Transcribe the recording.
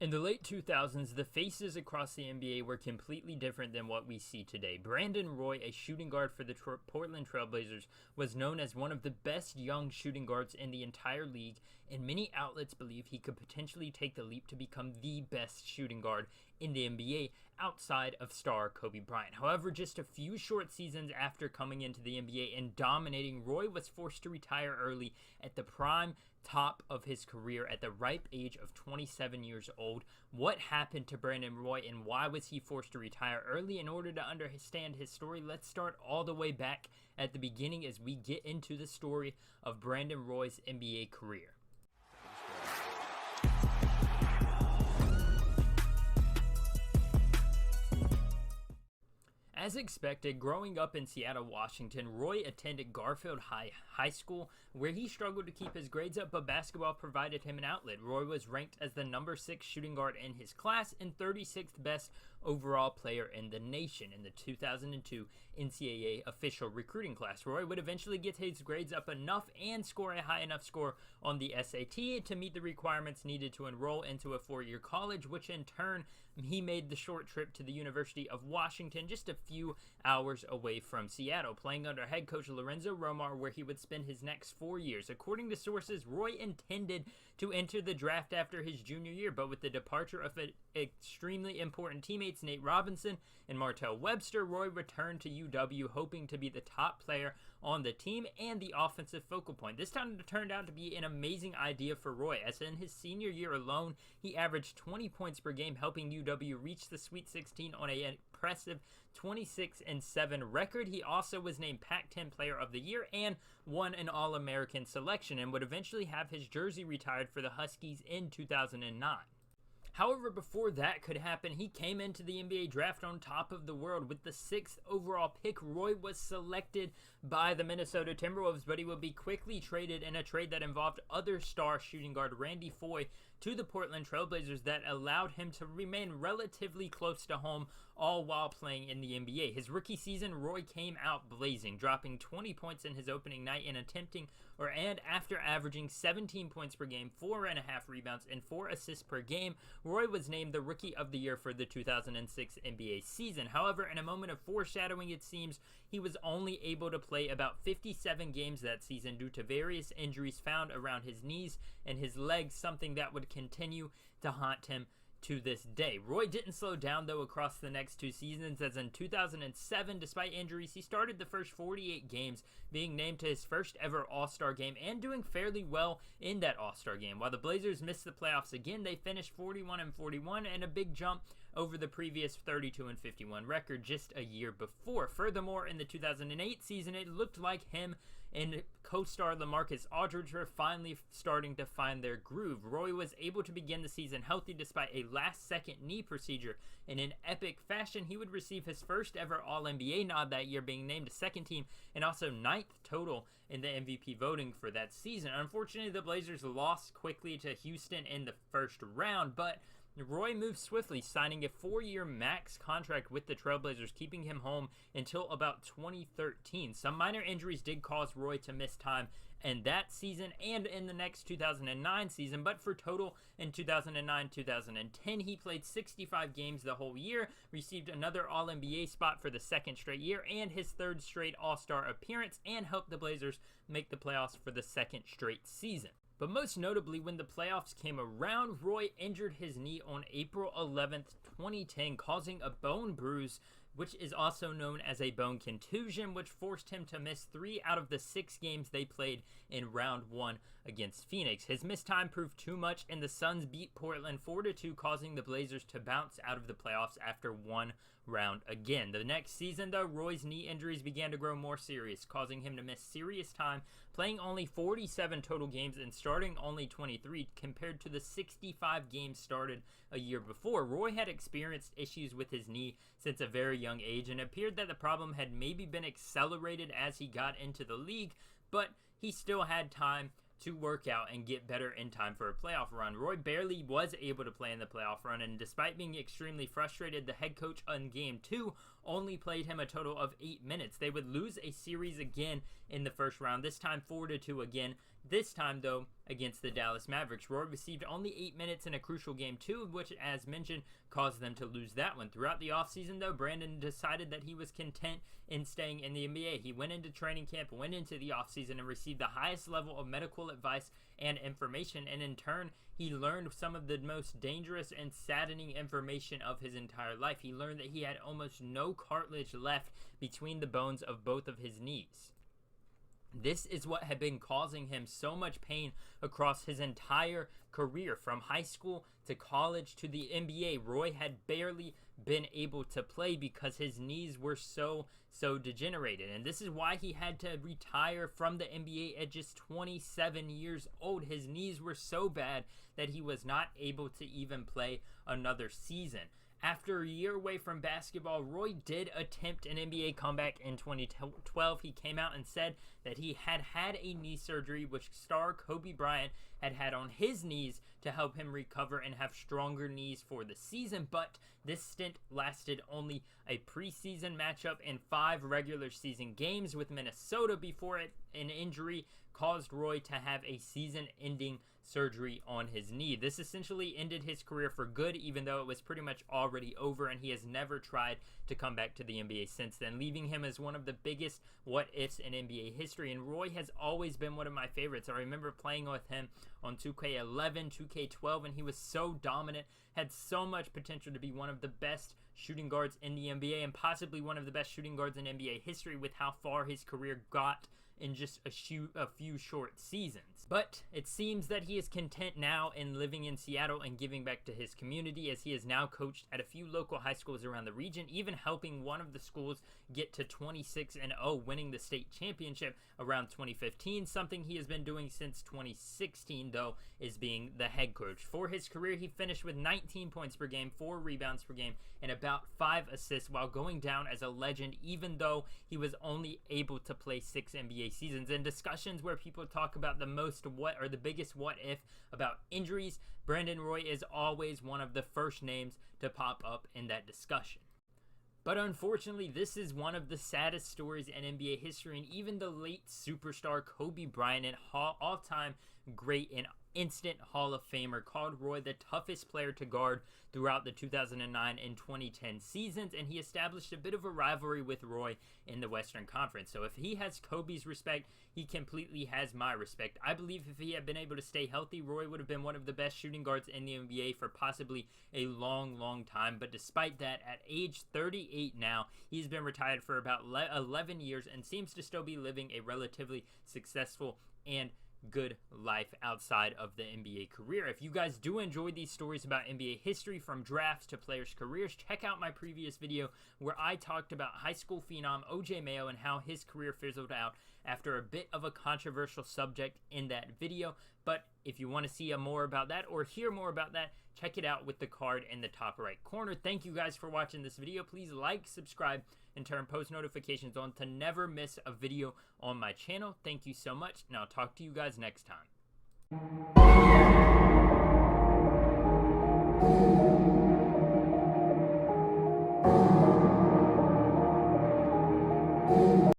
In the late 2000s, the faces across the NBA were completely different than what we see today. Brandon Roy, a shooting guard for the Portland Trail Blazers, was known as one of the best young shooting guards in the entire league, and many outlets believe he could potentially take the leap to become the best shooting guard in the NBA outside of star Kobe Bryant. However, just a few short seasons after coming into the NBA and dominating, Roy was forced to retire early at the prime top of his career at the ripe age of 27 years old. What happened to Brandon Roy and why was he forced to retire early? In order to understand his story, let's start all the way back at the beginning as we get into the story of Brandon Roy's NBA career. As expected, growing up in Seattle, Washington, Roy attended Garfield High School, where he struggled to keep his grades up, but basketball provided him an outlet. Roy was ranked as the number 6 shooting guard in his class and 36th best overall player in the nation in the 2002 NCAA official recruiting class. Roy would eventually get his grades up enough and score a high enough score on the SAT to meet the requirements needed to enroll into a 4-year college, which in turn he made the short trip to the University of Washington, just a few hours away from Seattle, playing under head coach Lorenzo Romar, where he would spend his next 4 years. According to sources, Roy intended to enter the draft after his junior year, but with the departure of extremely important teammates Nate Robinson and Martell Webster, Roy returned to UW, hoping to be the top player on the team and the offensive focal point. This time it turned out to be an amazing idea for Roy, as in his senior year alone, he averaged 20 points per game, helping UW reach the Sweet 16 on an impressive 26-7 record. He also was named Pac-10 Player of the Year and won an All-American selection, and would eventually have his jersey retired for the Huskies in 2009. However, before that could happen, he came into the NBA draft on top of the world. With the 6th overall pick, Roy was selected by the Minnesota Timberwolves, but he would be quickly traded in a trade that involved other star shooting guard Randy Foye to the Portland Trail Blazers that allowed him to remain relatively close to home, all while playing in the NBA. His rookie season, Roy came out blazing, dropping 20 points in his opening night and after averaging 17 points per game, 4.5 rebounds, and 4 assists per game, Roy was named the Rookie of the Year for the 2006 NBA season. However, in a moment of foreshadowing, it seems he was only able to play about 57 games that season due to various injuries found around his knees and his legs, something that would continue to haunt him to this day. Roy didn't slow down though across the next 2 seasons, as in 2007, despite injuries, he started the first 48 games, being named to his first ever All-Star game and doing fairly well in that All-Star game. While the Blazers missed the playoffs again, they finished 41-41 and a big jump over the previous 32-51 record just a year before. Furthermore, in the 2008 season, it looked like him and co-star LaMarcus Aldridge were finally starting to find their groove. Roy was able to begin the season healthy despite a last-second knee procedure. In an epic fashion, he would receive his first ever All-NBA nod that year, being named second team and also 9th total in the MVP voting for that season. Unfortunately, the Blazers lost quickly to Houston in the first round, but Roy moved swiftly, signing a 4-year max contract with the Trailblazers, keeping him home until about 2013. Some minor injuries did cause Roy to miss time in that season and in the next 2009 season, but for total in 2009-2010, he played 65 games the whole year, received another All-NBA spot for the 2nd straight year and his 3rd straight All-Star appearance, and helped the Blazers make the playoffs for the 2nd straight season. But most notably, when the playoffs came around, Roy injured his knee on April 11th, 2010, causing a bone bruise, which is also known as a bone contusion, which forced him to miss 3 out of the 6 games they played in round 1 against Phoenix. His missed time proved too much, and the Suns beat Portland 4-2, causing the Blazers to bounce out of the playoffs after 1 round again. The next season, though, Roy's knee injuries began to grow more serious, causing him to miss serious time, playing only 47 total games and starting only 23 compared to the 65 games started a year before. Roy had experienced issues with his knee since a very young age, and it appeared that the problem had maybe been accelerated as he got into the league, but he still had time to work out and get better in time for a playoff run. Roy barely was able to play in the playoff run, and despite being extremely frustrated, the head coach on Game 2 only played him a total of 8 minutes. They would lose a series again in the first round, this time 4-2 again. This time, though, against the Dallas Mavericks. Roy received only 8 minutes in a crucial game 2, which, as mentioned, caused them to lose that one. Throughout the offseason, though, Brandon decided that he was content in staying in the NBA. He went into training camp, went into the offseason, and received the highest level of medical advice and information, and in turn, he learned some of the most dangerous and saddening information of his entire life. He learned that he had almost no cartilage left between the bones of both of his knees. This is what had been causing him so much pain across his entire career. From high school to college to the NBA, Roy had barely been able to play because his knees were so degenerated. And this is why he had to retire from the NBA at just 27 years old. His knees were so bad that he was not able to even play another season. After a year away from basketball, Roy did attempt an NBA comeback in 2012. He came out and said that he had had a knee surgery, which star Kobe Bryant had on his knees to help him recover and have stronger knees for the season. But this stint lasted only a preseason matchup and 5 regular season games with Minnesota before an injury caused Roy to have a season-ending surgery on his knee. This essentially ended his career for good, even though it was pretty much already over, and he has never tried to come back to the NBA since then, leaving him as one of the biggest what-ifs in NBA history. And Roy has always been one of my favorites. I remember playing with him on 2K11, 2K12, and he was so dominant, had so much potential to be one of the best shooting guards in the NBA and possibly one of the best shooting guards in NBA history with how far his career got in just a few short seasons. But it seems that he is content now in living in Seattle and giving back to his community, as he has now coached at a few local high schools around the region, even helping one of the schools get to 26-0, winning the state championship around 2015. Something he has been doing since 2016, though, is being the head coach. For his career, he finished with 19 points per game, 4 rebounds per game, and about 5 assists while going down as a legend, even though he was only able to play 6 NBA seasons. In discussions where people talk about the biggest what if about injuries, Brandon Roy is always one of the first names to pop up in that discussion. But unfortunately, this is one of the saddest stories in NBA history, and even the late superstar Kobe Bryant, an all-time great and instant Hall of Famer, called Roy the toughest player to guard throughout the 2009 and 2010 seasons, and he established a bit of a rivalry with Roy in the Western Conference. So if he has Kobe's respect, he completely has my respect. I believe if he had been able to stay healthy, Roy would have been one of the best shooting guards in the NBA for possibly a long time. But despite that, at age 38 now, he's been retired for about 11 years and seems to still be living a relatively successful and good life outside of the NBA career. If you guys do enjoy these stories about NBA history, from drafts to players' careers, check out my previous video where I talked about high school phenom OJ Mayo and how his career fizzled out after a bit of a controversial subject in that video. But if you want to see more about that or hear more about that, check it out with the card in the top right corner. Thank you guys for watching this video. Please like, subscribe, and turn post notifications on to never miss a video on my channel. Thank you so much, and I'll talk to you guys next time.